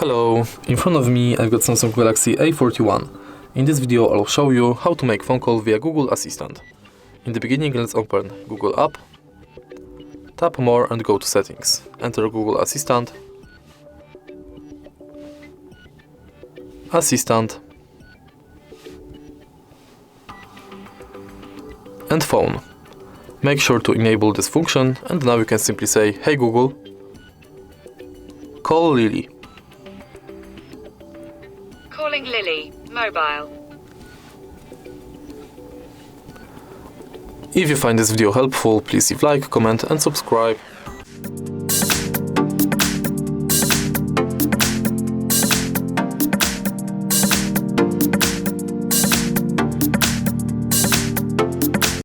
Hello, in front of me I've got Samsung Galaxy A41. In this video I'll show you how to make phone call via Google Assistant. In the beginning let's open Google app, tap More and go to Settings. Enter Google Assistant, Assistant and Phone. Make sure to enable this function and now you can simply say, "Hey Google, call Lily." Calling Lily, mobile. If you find this video helpful, please leave like, comment and subscribe.